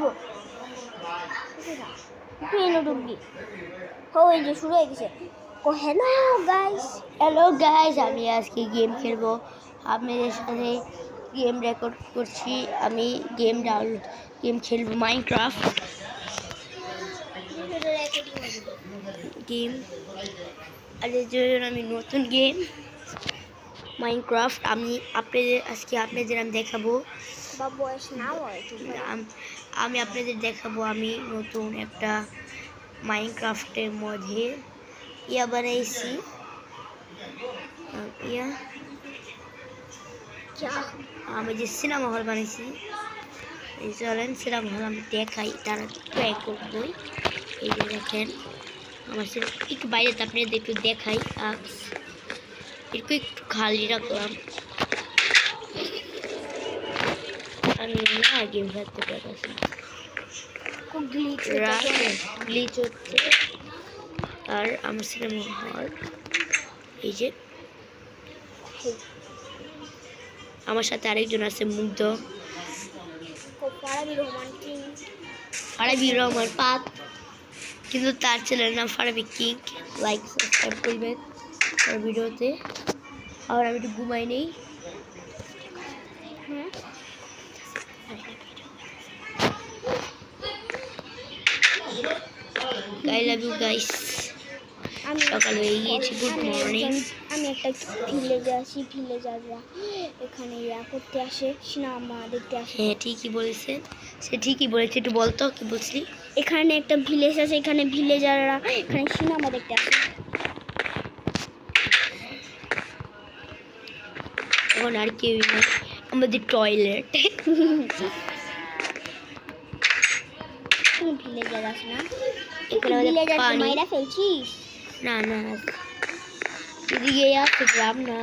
দেবো ডুববি ওই যে শুরু হয়ে গেছে। ও হ্যালো গাইস, আমি আজকে গেম খেলবো আপনাদের সাথে। গেম রেকর্ড করছি আমি, গেম খেলবো মাইনক্রাফট গেম। আর এর জন্য আমি নতুন গেম মাইনক্রাফট আমি আপনাদের আমি দেখাবো। আমি আপনাদের দেখাবো আমি নতুন একটা মাইনক্রাফটের মধ্যে বানাইছি। আমি যে সিনেমা হল বানাইছি, চলেন সিনেমা হল আমি দেখাই, তারা ট্রাই করবো। এই যে দেখেন আমার একটু বাইরে আপনাদের একটু দেখাই, একটু খালি রাখলাম। আমি না গেম খেলতে পারছি, গ্লিচ হচ্ছে। আর আমার সিনেমা হল এই যে, আমার সাথে আরেকজন আছে মুগ্ধ, ফারাবি রহমান পাত, কিন্তু তার চ্যানেলের নাম ফারাবি কিং। লাইক সাবস্ক্রাইব করবেন আমার ভিডিওতে। আর আমি একটু ঘুমাই নেই। I love you guys. সকাল হয়ে গিয়েছে, গুড মর্নিং। আমি একটা ভিলেজে আছি, ভিলেজাররা এখানে করতে আসে, সিনেমা দেখতে আসে। হ্যাঁ ঠিকই বলেছেন, সে ঠিকই বলেছে। একটু বলতো কি বলছিলি? এখানে একটা ভিলেজ আছে, এখানে ভিলেজাররা এখানে সিনেমা দেখতে আসে। এখন আর কেউ নেই, আমাদের টয়লেট। তুমি ভিলেজার আস না, মাইরা ফেলছিস? না না, এদিকে আছে গ্রাম, না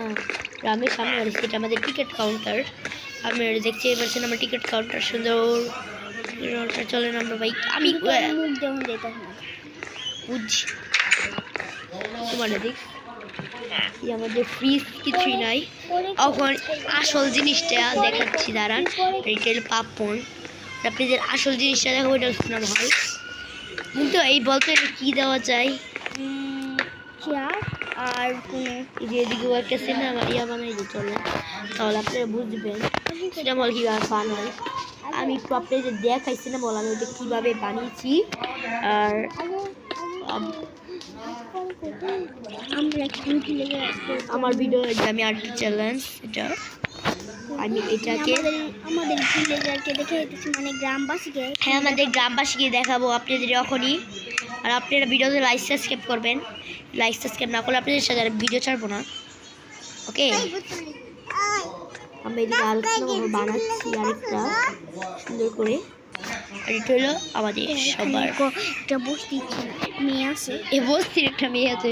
গ্রামের সামনে আছে, এটা আমাদের টিকিট কাউন্টার। আপনারা দেখতে পাচ্ছেন আমার টিকিট কাউন্টার সুন্দর। চলেন আমরা ভাই, আমি বুঝছি তোমার দেখ, আমাদের ফ্রিজ কিছুই নাই। এখন আসল জিনিসটা দেখাচ্ছি, দাঁড়ান। রিটেল পাপন, আপনাদের আসল জিনিসটা দেখাবো। এটা সিনেমা হল। কিন্তু এই বলতে কি দেওয়া যায়, চেয়ার আর কোনো এদিকেও একটা সিনেমা বানাই যে, চলে তাহলে আপনারা বুঝবেন সিনেমা হল কীভাবে বানায়। আমি একটু আপনাদের দেখাই সিনেমা হল আমি ওটা কীভাবে বানিয়েছি। আর আমার ভিডিও আমি আর্ট চ্যালেঞ্জ, এটা আমি এটাকে আমাদের ভিলেজারকে দেখে মানে গ্রামবাসীকে, হ্যাঁ আমাদের গ্রামবাসীকে দেখাবো আপনাদের এখনই। আর আপনারা ভিডিওতে লাইক সাবস্ক্রাইব করবেন, লাইক সাবস্ক্রাইব না করলে আপনাদের সাথে আর ভিডিও ছাড়বো না, ওকে? আমি এদিকে আলোচনা বানাচ্ছি আরেকটা সুন্দর করে। আর এটা হলো আমাদের সবার একটা বস্তির মেয়ে আছে, এই বস্তির একটা মেয়ে আছে,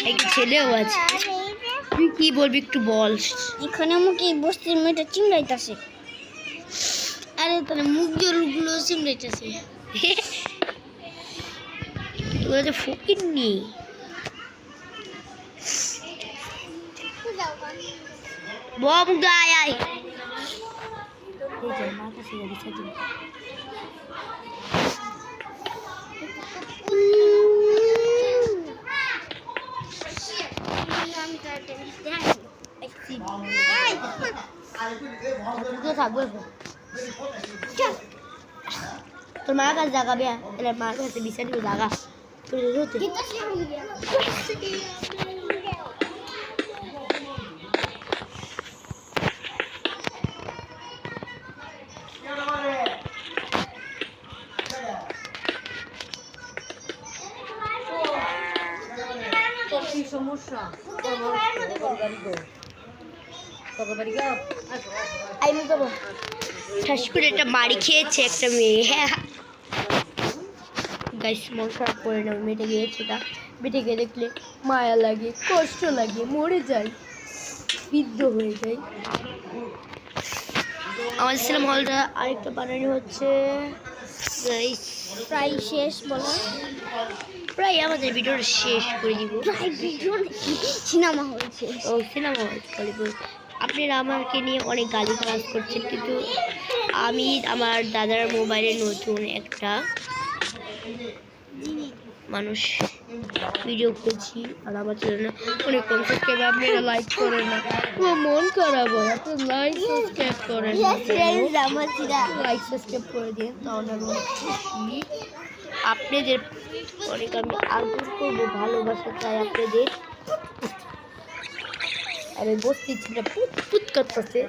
একটা ছেলেও আছে। তুই কি বলবি একটু বল। এখানে আমাকে এই বস্তির মেয়েটা চিমড়াইতেছে। আরে তাহলে মুখ জলগুলো চিমড়াইতেছে, এগুলো তো ফকির নি। বম গায় আয় তোর মার কাছে জাগাবে, এলে মার কাছে বিচার দিব জাগা সমস্যা। একটা বাড়ি খেয়েছে একটা মেয়ে, হ্যাঁ গাইস মন খারাপ করে না, মেয়েটা গিয়েছে, তা মেয়েটাকে দেখলে মায়া লাগে, কষ্ট লাগে, মরে যায়, বিদ্ধ হয়ে যায়। আমাদের সিনেমা হলটা আরেকটা বানানো হচ্ছে, প্রায় শেষ বলা, প্রায় আমাদের ভিডিওটা শেষ করে দিব। সিনেমা হয়েছে, ও সিনেমা হল। আপনারা আমাকে নিয়ে অনেক গালি গালাজ করছেন, কিন্তু আমি আমার দাদার মোবাইলে নতুন একটা মানুষ ভিডিও করছি আর আমার চ্যানেলে অনেক কম সাবস্ক্রাইব, আপনারা লাইক করেন না, আমার মন খারাপ হয়। আপনি লাইক সাবস্ক্রাইব করেন লাইক সাবস্ক্রাইব করে দিন, তাহলে আমি অনেক খুশি। আপনাদের অনেক আমি আদর করবো, ভালোবাসা চাই আপনাদের। আমি বসতেছি না, পুত পুত করতেছে,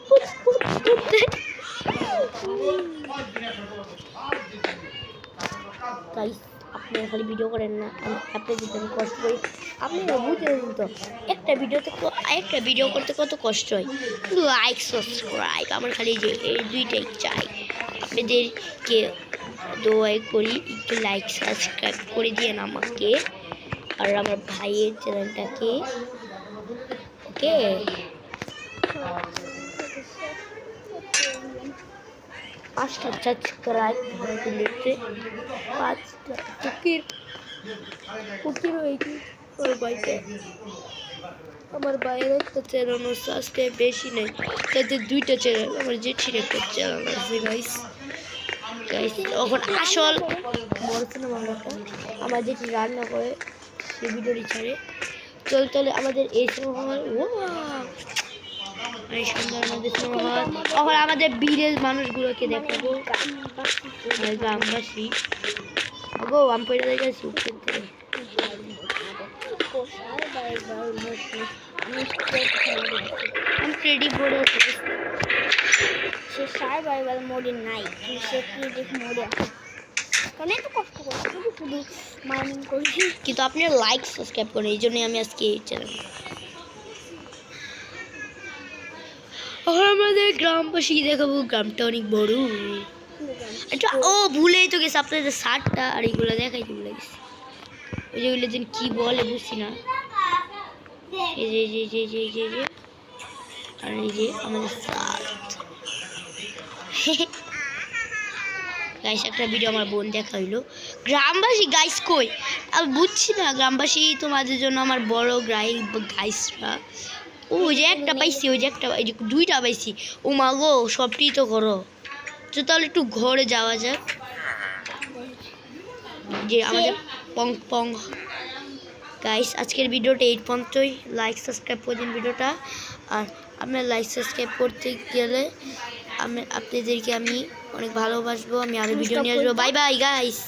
পুত পুত করতে। গাইস আপনারা খালি ভিডিও করেন না, আমি আপনাদের জন্য কষ্ট করি, আপনারা বুঝেন তো একটা ভিডিও করতে কত কষ্ট হয়। লাইক সাবস্ক্রাইব আমার খালি যে এই দুইটাই চাই। আপনাদেরকে দোয়া করি একটু লাইক সাবস্ক্রাইব করে দিয়েন আমাকে আর আমার ভাইয়ের চ্যানেলটাকে। ওকে, পাঁচটা সাবস্ক্রাইব দিতে, পাঁচটা ফকির হয়ে কি ওর ভাইকে, আমার ভাইয়ের একটা চ্যানেল সাবস্ক্রাইব বেশি নেই, তাতে দুইটা চ্যানেল, আমার জেঠির একটা চ্যানেল আছে। গাইস এখন আসল বড় সিনেমাটা আমার যেটি রান্না করে সে ভিডিওটি ছাড়ে। চলে আমাদের এই সিনেমা হল, ও অনেক সুন্দর আমাদের সিনেমা হল। এখন আমাদের বীরের মানুষগুলোকে দেখাবো, গ্রামবাসী গো আমি পড়ে গেছি উপর থেকে। আমি ক্রেডিট বোর্ডে সে সার্ভাইভাল মোডে নাই, সে ক্রিয়েটিভ মোডে আছে, কারণ এত কষ্ট করছি শুধু মাইনিং করছি। কিন্তু আপনি লাইক সাবস্ক্রাইব করেন, এই জন্যই আমি আজকে এই চ্যানেল। আমাদের গ্রামবাসী দেখাবো, গ্রামটা অনেক বড়। আচ্ছা ও ভুলেই তো গেছে আপনাদের শার্টটা আর এইগুলো দেখাইতে ভুলে গেছি। ওই যেগুলো দিন কি বলে বুঝছি না। এই যে যে যে যে যে যে আর এই যে আমাদের শার্ট। গাইস একটা ভিডিও আমার বোন দেখা হইলো, গ্রামবাসী গাইস কই আমি বুঝছি না। গ্রামবাসী তোমাদের জন্য আমার বড় গাইসরা, ওই যে একটা পাইছি, ওই যে একটা এই যে দুইটা পাইছি। ও মা গো সবটি তো করো, তো তাহলে একটু ঘরে যাওয়া যাক। যে আমাদের পং পং গাইস আজকের ভিডিওটা এই পর্যন্তই। লাইক সাবস্ক্রাইব করে দিন ভিডিওটা, আর আপনার লাইক সাবস্ক্রাইব করতে গেলে আপনাদেরকে আমি অনেক ভালোবাসবো। আমি আরো ভিডিও নিয়ে আসবো। Bye bye guys.